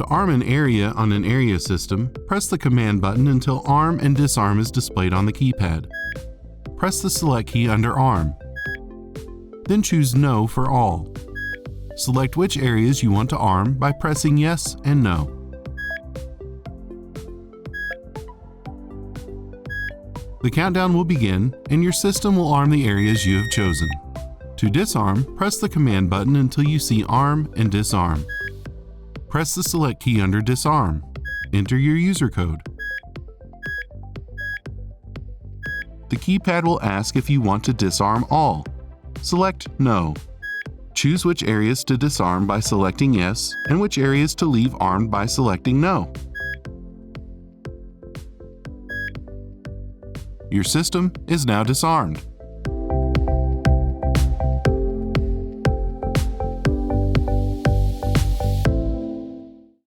To arm an area on an area system, press the Command button until Arm and Disarm is displayed on the keypad. Press the Select key under Arm. Then choose No for all. Select which areas you want to arm by pressing Yes and No. The countdown will begin, and your system will arm the areas you have chosen. To disarm, press the Command button until you see Arm and Disarm. Press the Select key under Disarm. Enter your user code. The keypad will ask if you want to disarm all. Select No. Choose which areas to disarm by selecting Yes and which areas to leave armed by selecting No. Your system is now disarmed.